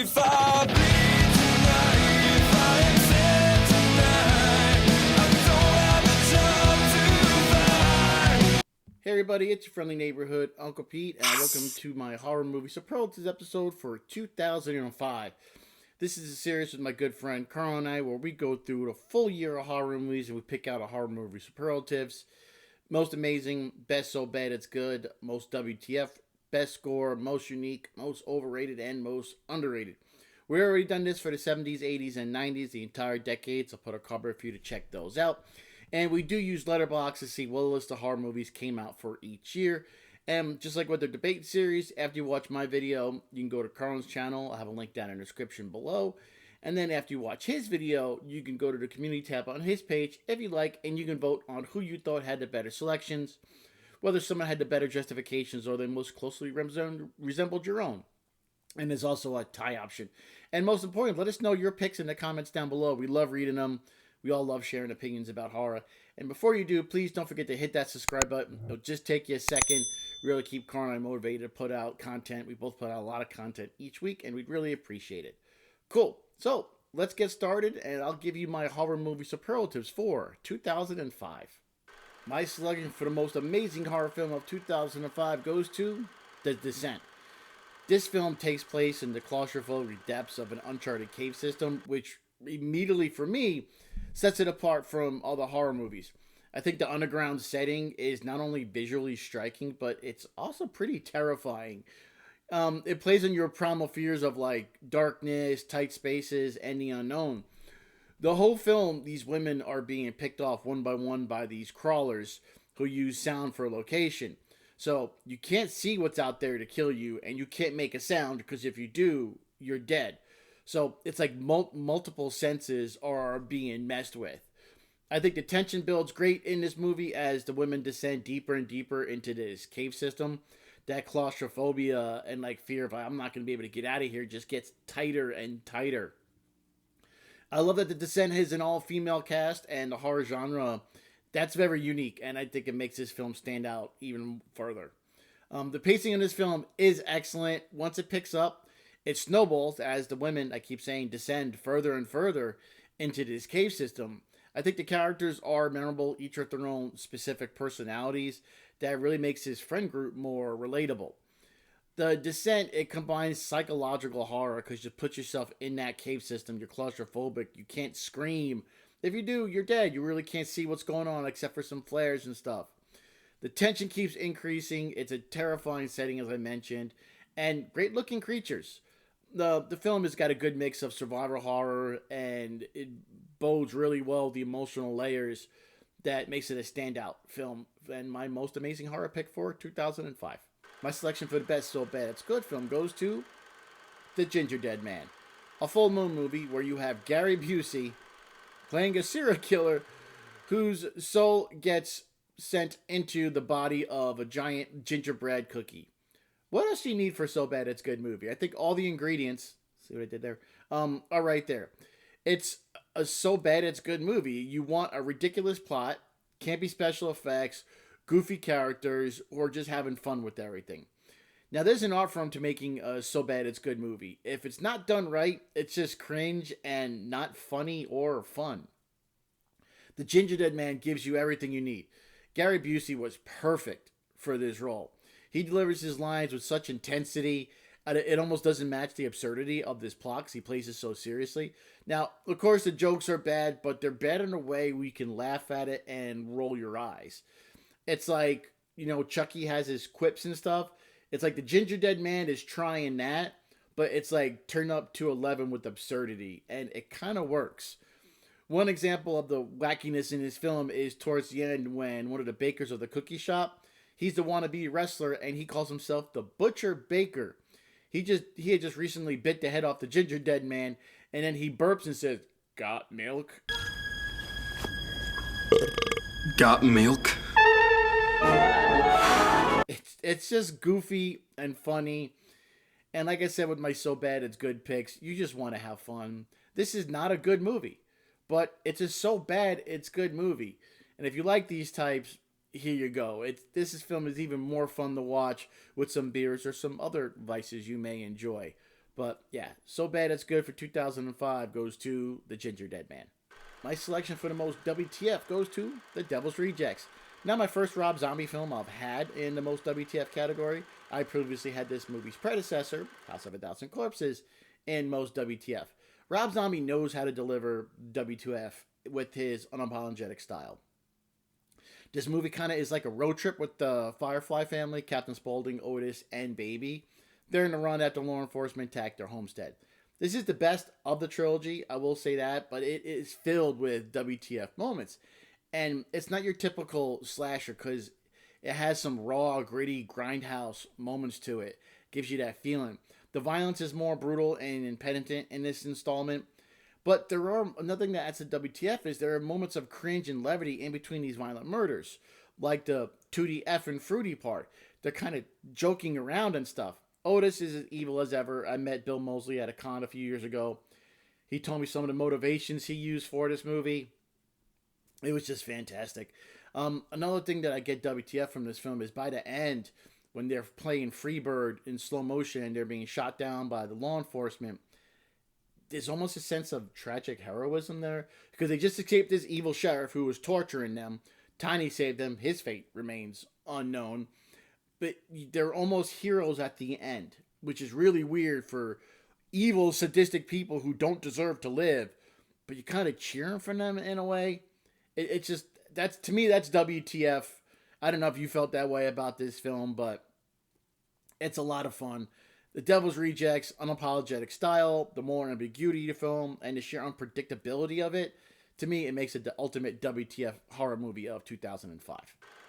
If I bleed tonight, if I accept tonight, I don't have the time to fight. Hey everybody, it's your friendly neighborhood Uncle Pete, and welcome to my horror movie Superlatives episode for 2005. This is a series with my good friend Carl and I where we go through the full year of horror movies and we pick out a horror movie superlatives. Most amazing, best so bad it's good, most WTF, best score, most unique, most overrated, and most underrated. We've already done this for the 70s, 80s, and 90s, the entire decade, so I'll put a cover for you to check those out. And we do use Letterboxd to see what list of horror movies came out for each year. And just like with the debate series, after you watch my video, you can go to Carl's channel. I'll have a link down in the description below. And then after you watch his video, you can go to the community tab on his page if you like, and you can vote on who you thought had the better selections, whether someone had the better justifications or they most closely resembled your own. And there's also a tie option. And most important, let us know your picks in the comments down below. We love reading them. We all love sharing opinions about horror. And before you do, please don't forget to hit that subscribe button. It'll just take you a second. Really keep Carl and I motivated to put out content. We both put out a lot of content each week, and we'd really appreciate it. Cool. So, let's get started, and I'll give you my horror movie superlatives for 2005. My selection for the most amazing horror film of 2005 goes to The Descent. This film takes place in the claustrophobic depths of an uncharted cave system, which immediately, for me, sets it apart from all the horror movies. I think the underground setting is not only visually striking, but it's also pretty terrifying. It plays on your primal fears of like darkness, tight spaces, and the unknown. The whole film, these women are being picked off one by one by these crawlers who use sound for location. So you can't see what's out there to kill you, and you can't make a sound because if you do, you're dead. So it's like multiple senses are being messed with. I think the tension builds great in this movie as the women descend deeper and deeper into this cave system. That claustrophobia and like fear of I'm not going to be able to get out of here just gets tighter and tighter. I love that The Descent has an all-female cast and the horror genre. That's very unique, and I think it makes this film stand out even further. The pacing in this film is excellent. Once it picks up, it snowballs as the women, I keep saying, descend further and further into this cave system. I think the characters are memorable, each with their own specific personalities that really makes his friend group more relatable. The Descent, it combines psychological horror because you put yourself in that cave system, you're claustrophobic, you can't scream. If you do, you're dead. You really can't see what's going on except for some flares and stuff. The tension keeps increasing. It's a terrifying setting, as I mentioned, and great looking creatures. The film has got a good mix of survival horror, and it bodes really well the emotional layers that makes it a standout film, and my most amazing horror pick for 2005. My selection for the best so bad it's good film goes to The Ginger Dead Man, a full moon movie where you have Gary Busey playing a serial killer whose soul gets sent into the body of a giant gingerbread cookie. What else do you need for so bad it's good movie? I think all the ingredients, see what I did there, are right there. It's a so bad it's good movie. You want a ridiculous plot, campy special effects, goofy characters, or just having fun with everything. Now, there's an art form to making a so bad it's good movie. If it's not done right, it's just cringe and not funny or fun. The Ginger Dead Man gives you everything you need. Gary Busey was perfect for this role. He delivers his lines with such intensity, it almost doesn't match the absurdity of this plot because he plays it so seriously. Now, of course, the jokes are bad, but they're bad in a way where you can laugh at it and roll your eyes. It's like, Chucky has his quips and stuff. It's like the Ginger Dead Man is trying that, but it's like turned up to 11 with absurdity, and it kind of works. One example of the wackiness in this film is towards the end when one of the bakers of the cookie shop, he's the wannabe wrestler, and he calls himself the Butcher Baker. He had just recently bit the head off the Ginger Dead Man, and then he burps and says, "Got milk?" Got milk? It's just goofy and funny. And like I said with my so bad it's good picks, you just want to have fun. This is not a good movie, but it's a so bad it's good movie. And if you like these types, here you go. This film is even more fun to watch with some beers or some other vices you may enjoy. But yeah, so bad it's good for 2005 goes to The Ginger Dead Man. My selection for the most WTF goes to The Devil's Rejects. Not my first Rob Zombie film I've had in the most WTF category. I previously had this movie's predecessor, House of a Thousand Corpses, in most WTF. Rob Zombie knows how to deliver WTF with his unapologetic style. This movie kind of is like a road trip with the Firefly family, Captain Spaulding, Otis, and Baby. They're in the run after law enforcement attacked their homestead. This is the best of the trilogy, I will say that, but it is filled with WTF moments. And it's not your typical slasher because it has some raw, gritty, grindhouse moments to it. Gives you that feeling. The violence is more brutal and impenitent in this installment. But there are another thing that adds to WTF is there are moments of cringe and levity in between these violent murders. Like the Tootie F and Fruity part. They're kind of joking around and stuff. Otis is as evil as ever. I met Bill Moseley at a con a few years ago. He told me some of the motivations he used for this movie. It was just fantastic. Another thing that I get WTF from this film is by the end, when they're playing Freebird in slow motion and they're being shot down by the law enforcement, there's almost a sense of tragic heroism there. Because they just escaped this evil sheriff who was torturing them. Tiny saved them. His fate remains unknown. But they're almost heroes at the end, which is really weird for evil, sadistic people who don't deserve to live. But you're kind of cheering for them in a way. It's just, that's, to me, that's WTF. I don't know if you felt that way about this film, but it's a lot of fun. The Devil's Rejects, unapologetic style, the more ambiguity of the film, and the sheer unpredictability of it. To me, it makes it the ultimate WTF horror movie of 2005.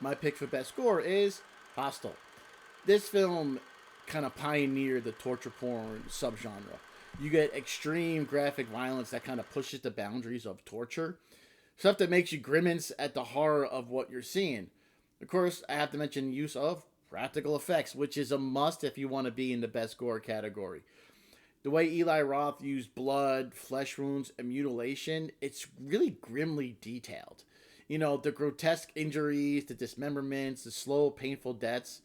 My pick for best score is Hostel. This film kind of pioneered the torture porn subgenre. You get extreme graphic violence that kind of pushes the boundaries of torture. Stuff that makes you grimace at the horror of what you're seeing. Of course, I have to mention use of practical effects, which is a must if you want to be in the best gore category. The way Eli Roth used blood, flesh wounds, and mutilation, it's really grimly detailed. You know, the grotesque injuries, the dismemberments, the slow, painful deaths,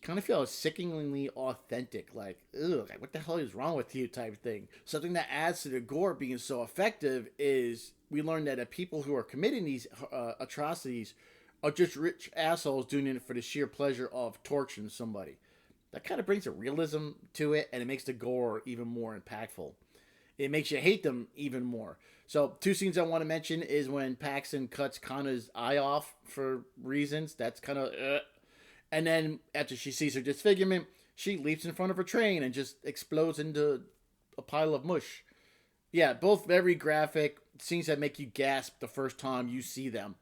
kind of feel sickeningly authentic. Like, ugh, what the hell is wrong with you type thing. Something that adds to the gore being so effective is we learn that the people who are committing these atrocities are just rich assholes doing it for the sheer pleasure of torturing somebody. That kind of brings a realism to it, and it makes the gore even more impactful. It makes you hate them even more. So, two scenes I want to mention is when Paxton cuts Connor's eye off for reasons. That's kind of... And then, after she sees her disfigurement, she leaps in front of a train and just explodes into a pile of mush. Yeah, both very graphic. Scenes that make you gasp the first time you see them.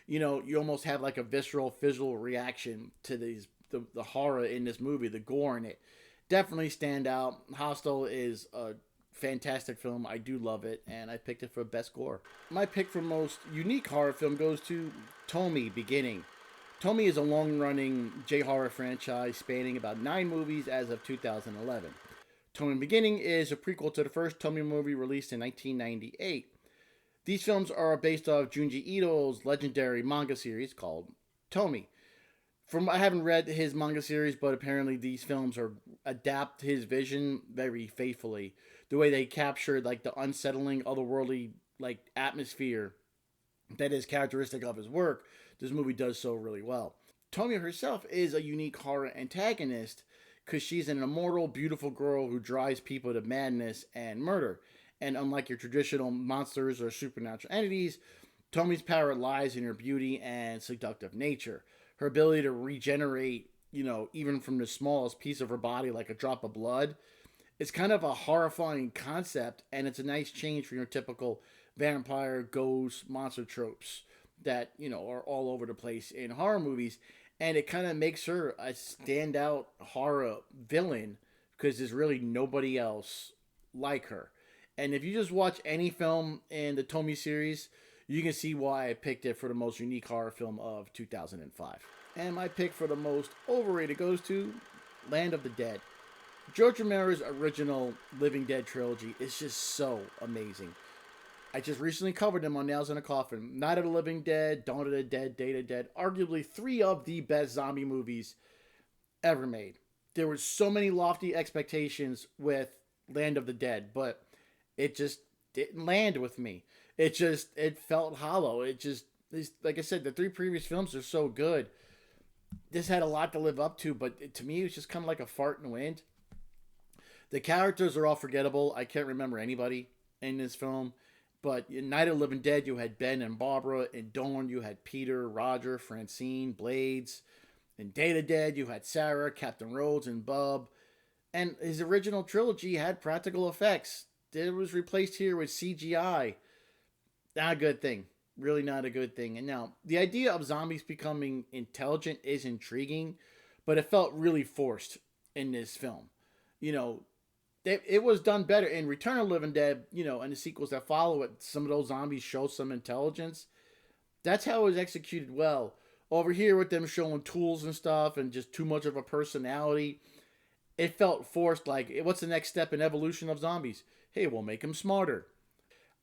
You know, you almost have like a visceral, physical reaction to these the horror in this movie, the gore in it. Definitely stand out. Hostel is a fantastic film. I do love it, and I picked it for best gore. My pick for most unique horror film goes to Tommy Beginning. Tommy is a long-running J-horror franchise spanning about 9 movies as of 2011. Tommy Beginning is a prequel to the first Tommy movie released in 1998. These films are based off Junji Ito's legendary manga series called Tommy. I haven't read his manga series, but apparently these films adapt his vision very faithfully. The way they captured like the unsettling, otherworldly like atmosphere that is characteristic of his work, this movie does so really well. Tommy herself is a unique horror antagonist because she's an immortal, beautiful girl who drives people to madness and murder. And unlike your traditional monsters or supernatural entities, Tommy's power lies in her beauty and seductive nature. Her ability to regenerate, you know, even from the smallest piece of her body, like a drop of blood, it's kind of a horrifying concept, and it's a nice change from your typical vampire, ghost, monster tropes that, you know, are all over the place in horror movies. And it kind of makes her a standout horror villain because there's really nobody else like her. And if you just watch any film in the Tommy series, you can see why I picked it for the most unique horror film of 2005. And my pick for the most overrated goes to Land of the Dead. George Romero's original Living Dead trilogy is just so amazing. I just recently covered them on Nails in a Coffin. Night of the Living Dead, Dawn of the Dead, Day of the Dead. Arguably 3 of the best zombie movies ever made. There were so many lofty expectations with Land of the Dead, but it just didn't land with me. It felt hollow. Like I said, the three previous films are so good. This had a lot to live up to, but to me, it was just kind of like a fart in the wind. The characters are all forgettable. I can't remember anybody in this film. But in Night of the Living Dead, you had Ben and Barbara. In Dawn, you had Peter, Roger, Francine, Blades. In Day of the Dead, you had Sarah, Captain Rhodes, and Bub. And his original trilogy had practical effects. It was replaced here with CGI. Not a good thing. Really not a good thing. And now, the idea of zombies becoming intelligent is intriguing, but it felt really forced in this film. You know, it was done better in Return of the Living Dead, and the sequels that follow it. Some of those zombies show some intelligence. That's how it was executed well. Over here with them showing tools and stuff and just too much of a personality, it felt forced. Like, what's the next step in evolution of zombies? Hey, we'll make them smarter.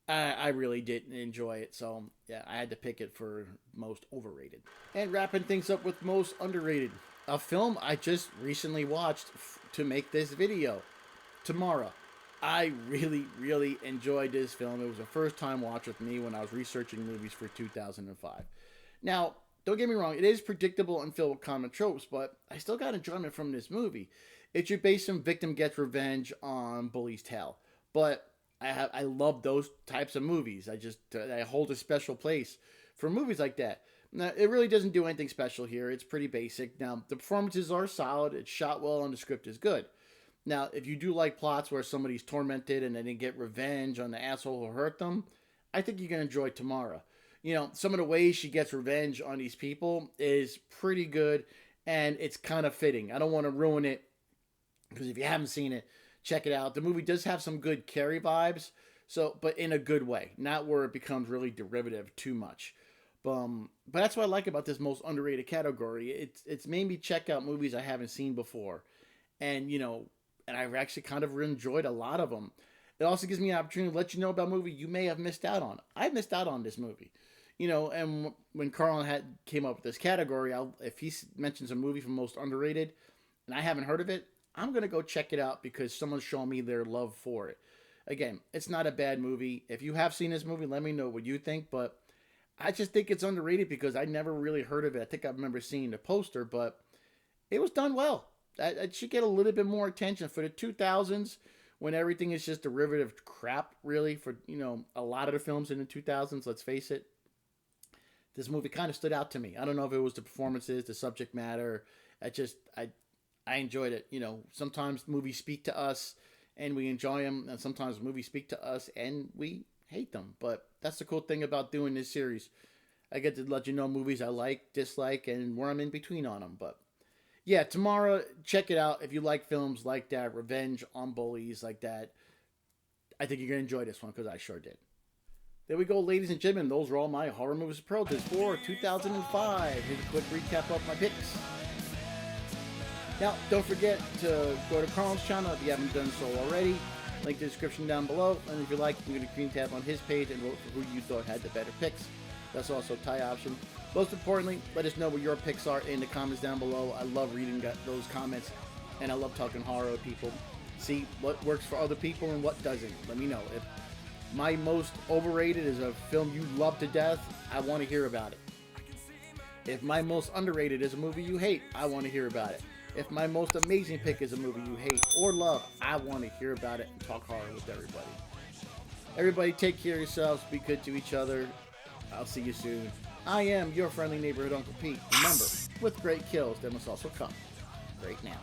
I really didn't enjoy it, so yeah, I had to pick it for most overrated. And wrapping things up with most underrated, a film I just recently watched to make this video, Tomorrow. I really, really enjoyed this film. It was a first time watch with me when I was researching movies for 2005. Now, don't get me wrong, it is predictable and filled with common tropes, but I still got enjoyment from this movie. It's your base some victim gets revenge on bully's tale, but I love those types of movies. I hold a special place for movies like that. Now, it really doesn't do anything special here. It's pretty basic. Now, the performances are solid. It's shot well, and the script is good. Now, if you do like plots where somebody's tormented and then they get revenge on the asshole who hurt them, I think you're going to enjoy Tamara. Some of the ways she gets revenge on these people is pretty good, and it's kind of fitting. I don't want to ruin it, because if you haven't seen it, check it out. The movie does have some good Carrie vibes, but in a good way, not where it becomes really derivative too much. But that's what I like about this most underrated category. It's made me check out movies I haven't seen before, and and I've actually kind of enjoyed a lot of them. It also gives me an opportunity to let you know about a movie you may have missed out on. I missed out on this movie. And when Carl came up with this category, if he mentions a movie from most underrated, and I haven't heard of it, I'm going to go check it out because someone's showing me their love for it. Again, it's not a bad movie. If you have seen this movie, let me know what you think, but I just think it's underrated because I never really heard of it. I think I remember seeing the poster, but it was done well. It should get a little bit more attention for the 2000s when everything is just derivative crap, really, for, a lot of the films in the 2000s, let's face it. This movie kind of stood out to me. I don't know if it was the performances, the subject matter. I enjoyed it. Sometimes movies speak to us and we enjoy them, and sometimes movies speak to us and we hate them. But that's the cool thing about doing this series. I get to let you know movies I like, dislike, and where I'm in between on them. But yeah, Tomorrow, check it out. If you like films like that, revenge on bullies like that, I think you're going to enjoy this one because I sure did. There we go, ladies and gentlemen. Those were all my horror movie superlatives for 2005. Here's a quick recap of my picks. Now, don't forget to go to Carl's channel if you haven't done so already. Link in the description down below. And if you like, you can go to green tab on his page and vote for who you thought had the better picks. That's also a tie option. Most importantly, let us know what your picks are in the comments down below. I love reading those comments, and I love talking horror with people. See what works for other people and what doesn't. Let me know. If my most overrated is a film you love to death, I want to hear about it. If my most underrated is a movie you hate, I want to hear about it. If my most amazing pick is a movie you hate or love, I want to hear about it and talk horror with everybody. Everybody take care of yourselves. Be good to each other. I'll see you soon. I am your friendly neighborhood Uncle Pete. Remember, with great kills, there must also come great nails.